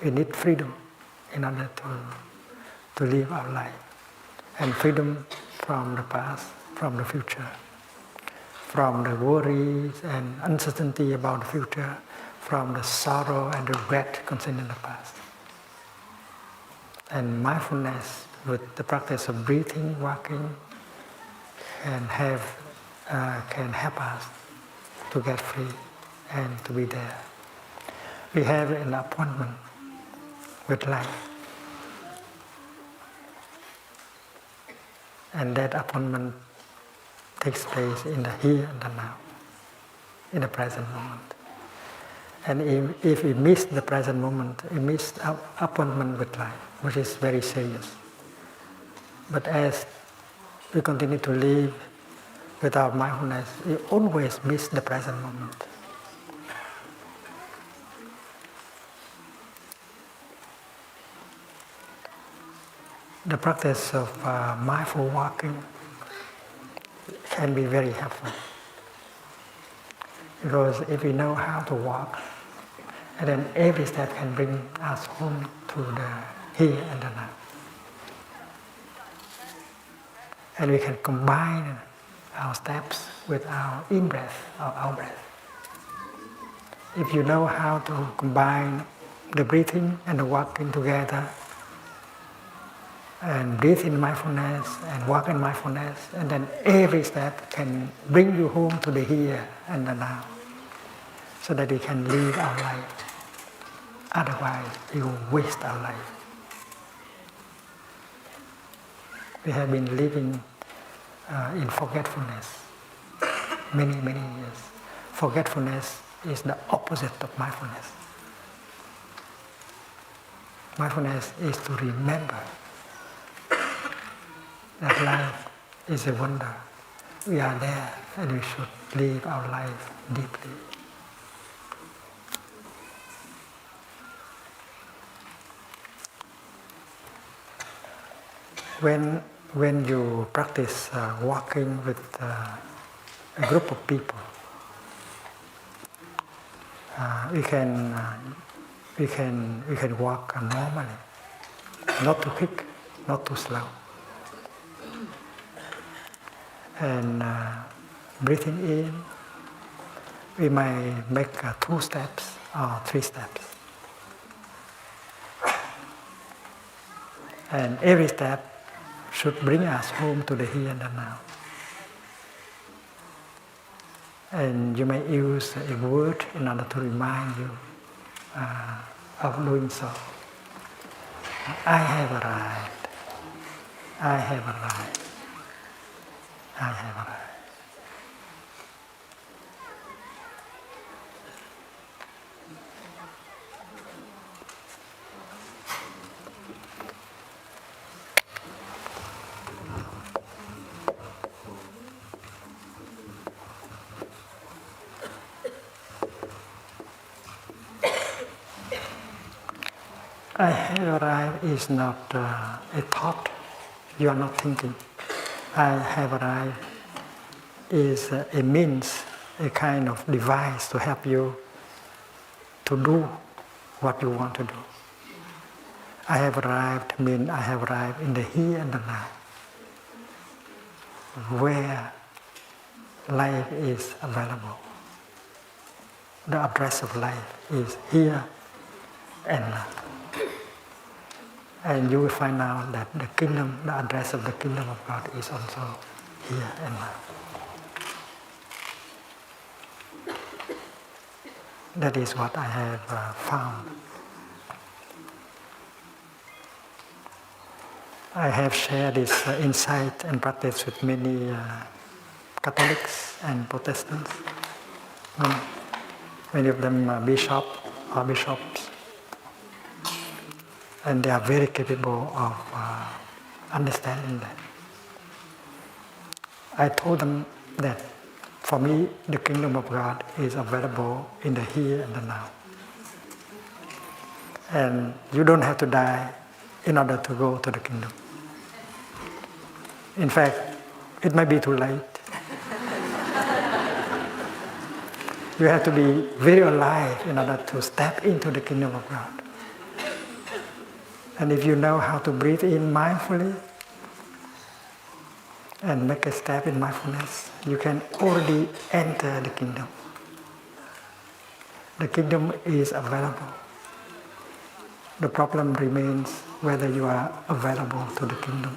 We need freedom in order to live our life. And freedom from the past, from the future, from the worries and uncertainty about the future, from the sorrow and regret concerning the past. And mindfulness with the practice of breathing, walking, can help us to get free and to be there. We have an appointment with life. And that appointment takes place in the here and the now, in the present moment. And if we miss the present moment, we miss our appointment with life, which is very serious. But as we continue to live without mindfulness, we always miss the present moment. The practice of mindful walking can be very helpful. Because if we know how to walk, and then every step can bring us home to the here and the now. And we can combine our steps with our in-breath or out-breath. If you know how to combine the breathing and the walking together, and breathe in mindfulness and walk in mindfulness, and then every step can bring you home to the here and the now, so that we can live our life. Otherwise, we will waste our life. We have been living in forgetfulness many, many years. Forgetfulness is the opposite of mindfulness. Mindfulness is to remember that life is a wonder. We are there and we should live our life deeply. When you practice walking with a group of people, we can walk normally, not too quick, not too slow. And breathing in, we may make 2 steps or 3 steps. And every step should bring us home to the here and the now. And you may use a word in order to remind you of doing so. I have arrived. I have arrived. I have arrived. I have arrived is not a thought you are not thinking. I have arrived is a means, a kind of device to help you to do what you want to do. I have arrived means I have arrived in the here and the now, where life is available. The address of life is here and now. And you will find out that the kingdom, the address of the kingdom of God is also here and now. That is what I have found. I have shared this insight and practice with many Catholics and Protestants. Many of them are bishops. And they are very capable of understanding that. I told them that for me, the kingdom of God is available in the here and the now. And you don't have to die in order to go to the kingdom. In fact, it might be too late. You have to be very alive in order to step into the kingdom of God. And if you know how to breathe in mindfully and make a step in mindfulness, you can already enter the kingdom. The kingdom is available. The problem remains whether you are available to the kingdom.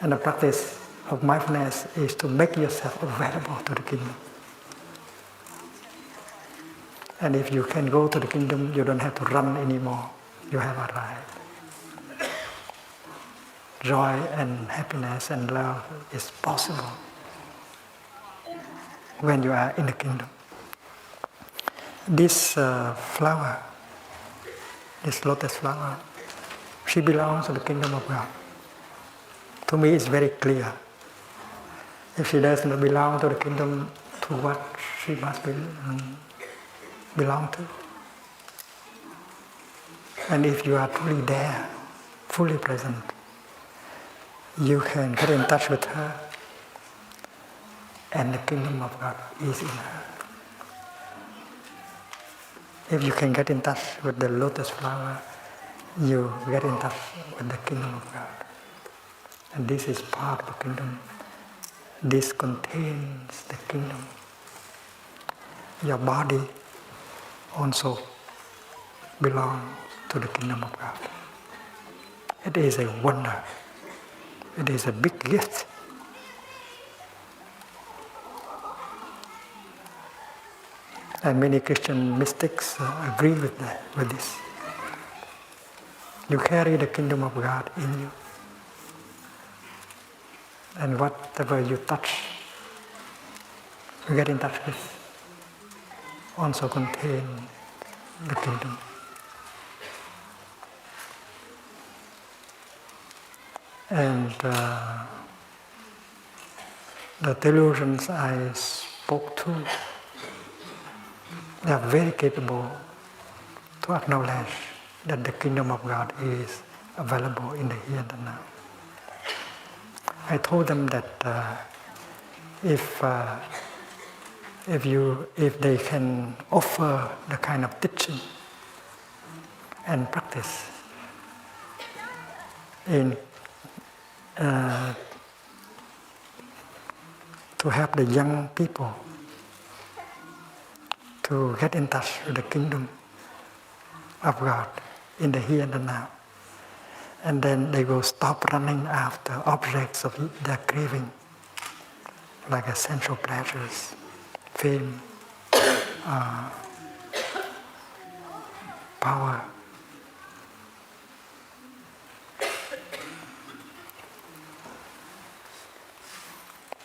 And the practice of mindfulness is to make yourself available to the kingdom. And if you can go to the kingdom, you don't have to run anymore. You have arrived. Joy and happiness and love is possible when you are in the kingdom. This flower, this lotus flower, she belongs to the kingdom of God. To me, it's very clear. If she does not belong to the kingdom, to what she must belong to? And if you are truly there, fully present, you can get in touch with her, and the kingdom of God is in her. If you can get in touch with the lotus flower, you get in touch with the kingdom of God. And this is part of the kingdom. This contains the kingdom. Your body also belongs to the kingdom of God. It is a wonder. It is a big gift. And many Christian mystics agree with this. You carry the kingdom of God in you. And whatever you touch, you get in touch with, also contain the kingdom. And the theologians I spoke to, they are very capable to acknowledge that the kingdom of God is available in the here and the now. I told them that if they can offer the kind of teaching and practice in to help the young people to get in touch with the kingdom of God in the here and the now. And then they will stop running after objects of their craving, like essential pleasures, fame, power.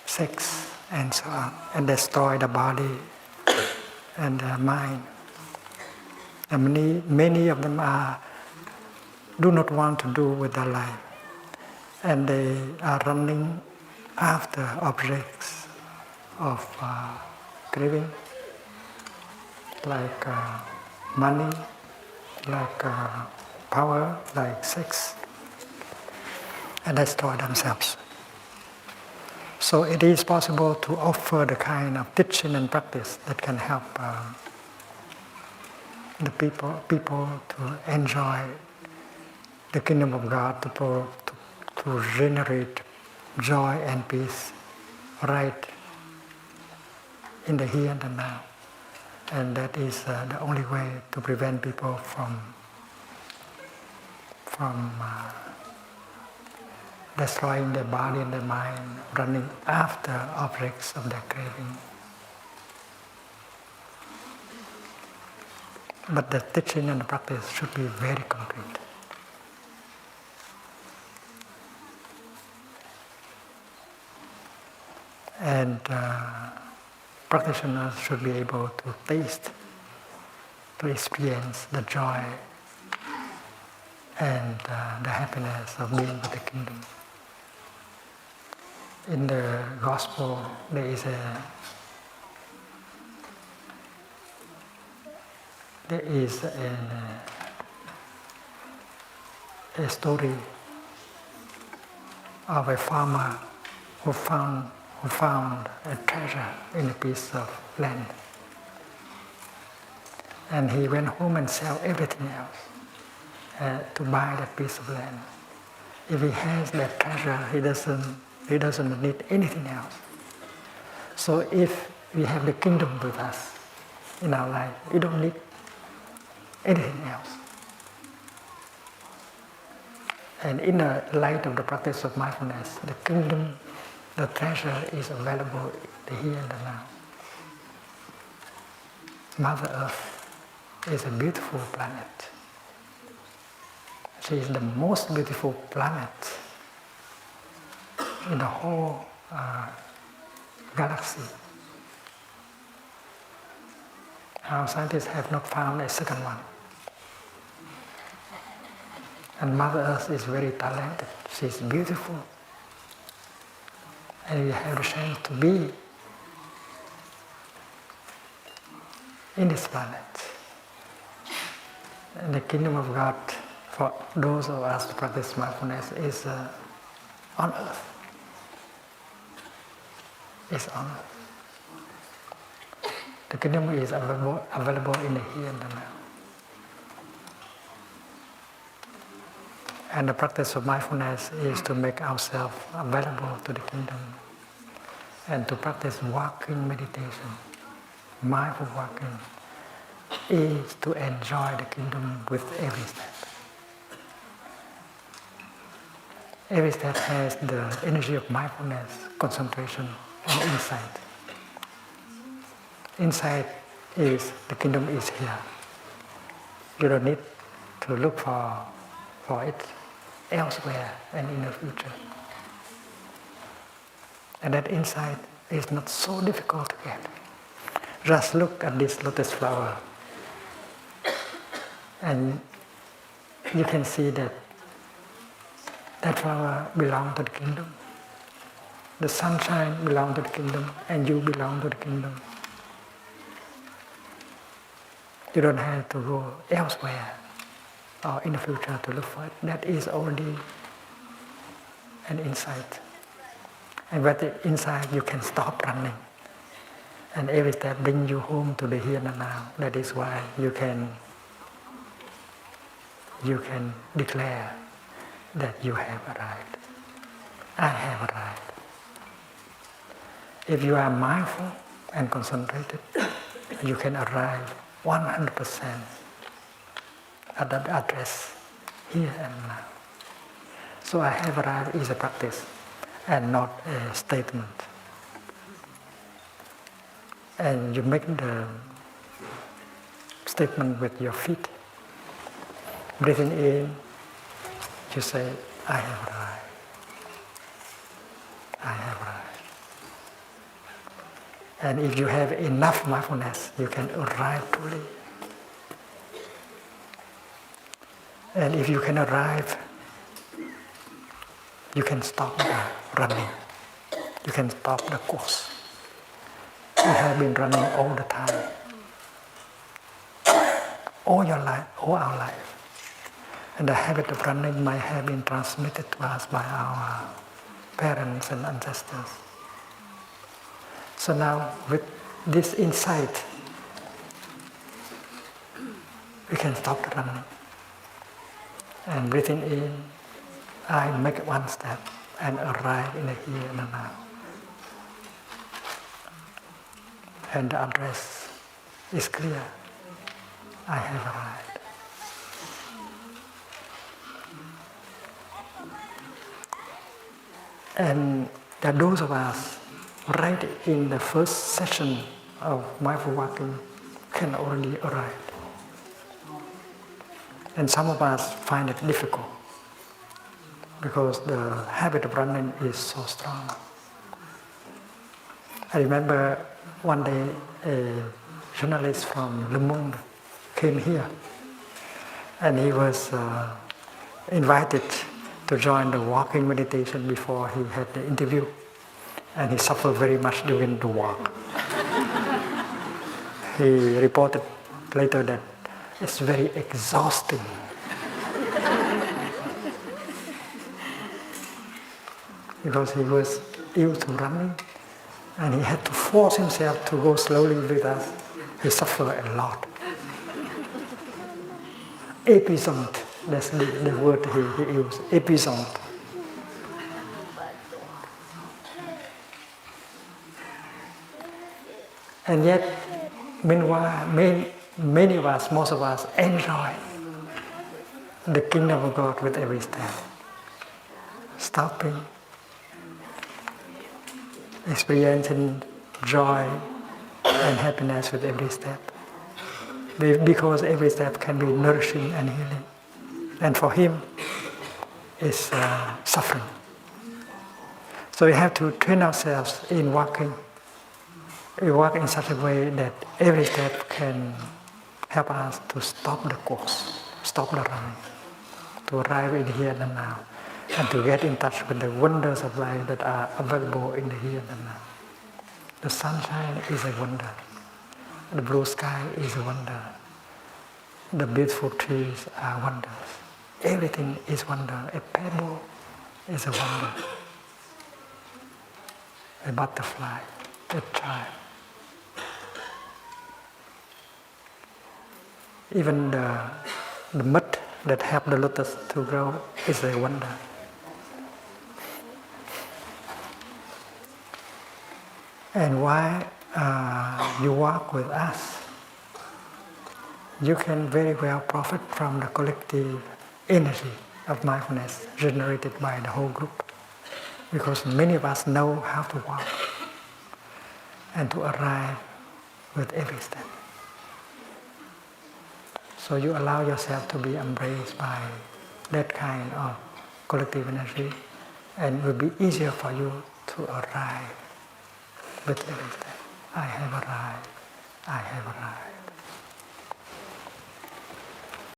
Sex, and so on, and destroy the body and the mind. And many of them do not want to do with their life, and they are running after objects of craving, like money, like power, like sex, and destroy themselves. So it is possible to offer the kind of teaching and practice that can help the people to enjoy the kingdom of God, to generate joy and peace right in the here and the now. And that is the only way to prevent people from destroying their body and their mind, running after objects of their craving. But the teaching and the practice should be very concrete. And practitioners should be able to taste, to experience the joy and the happiness of being with the kingdom. In the Gospel, there is a story of a farmer who found a treasure in a piece of land, and he went home and sold everything else to buy that piece of land. If he has that treasure, he doesn't need anything else. So if we have the kingdom with us in our life, we don't need anything else. And in the light of the practice of mindfulness, the kingdom, the treasure is available in the here and the now. Mother Earth is a beautiful planet. She is the most beautiful planet in the whole galaxy. Our scientists have not found a second one. And Mother Earth is very talented. She is beautiful. And we have the chance to be in this planet. And the kingdom of God, for those of us who practice mindfulness, is on earth. It's on earth. The kingdom is available in the here and the now. And the practice of mindfulness is to make ourselves available to the kingdom and to practice walking meditation. Mindful walking is to enjoy the kingdom with every step. Every step has the energy of mindfulness, concentration, and insight. Insight is the kingdom is here. You don't need to look for it elsewhere and in the future. And that insight is not so difficult to get. Just look at this lotus flower and you can see that that flower belongs to the kingdom. The sunshine belongs to the kingdom and you belong to the kingdom. You don't have to go elsewhere or in the future to look for it. That is already an insight. And with the insight you can stop running. And every step brings you home to the here and now. That is why you can declare that you have arrived. I have arrived. If you are mindful and concentrated, you can arrive 100% at that address here and now. So I have arrived is a practice and not a statement. And you make the statement with your feet. Breathing in, you say, I have arrived. I have arrived. And if you have enough mindfulness, you can arrive truly. And if you can arrive, you can stop the running. You can stop the course. You have been running all the time. All your life, all our life. And the habit of running might have been transmitted to us by our parents and ancestors. So now, with this insight, we can stop the running. And breathing in, I make one step and arrive in the here and the now. And the address is clear. I have arrived. And that those of us right in the first session of mindful walking can already arrive. And some of us find it difficult because the habit of running is so strong. I remember one day a journalist from Le Monde came here and he was invited to join the walking meditation before he had the interview. And he suffered very much during the walk. He reported later that it's very exhausting. Because he was used to running and he had to force himself to go slowly with us. He suffered a lot. Episode That's the word he used, episode. And yet, meanwhile, many of us, most of us, enjoy the kingdom of God with every step. Stopping, experiencing joy and happiness with every step. Because every step can be nourishing and healing. And for him, it's suffering. So we have to train ourselves in walking. We walk in such a way that every step can help us to stop the course, stop the running, to arrive in the here and now, and to get in touch with the wonders of life that are available in the here and now. The sunshine is a wonder. The blue sky is a wonder. The beautiful trees are wonders. Everything is wonder. A pebble is a wonder. A butterfly, a child. Even the mud that helps the lotus to grow is a wonder. And while you walk with us, you can very well profit from the collective energy of mindfulness generated by the whole group. Because many of us know how to walk and to arrive with every step. So you allow yourself to be embraced by that kind of collective energy, and it will be easier for you to arrive with every step. I have arrived. I have arrived.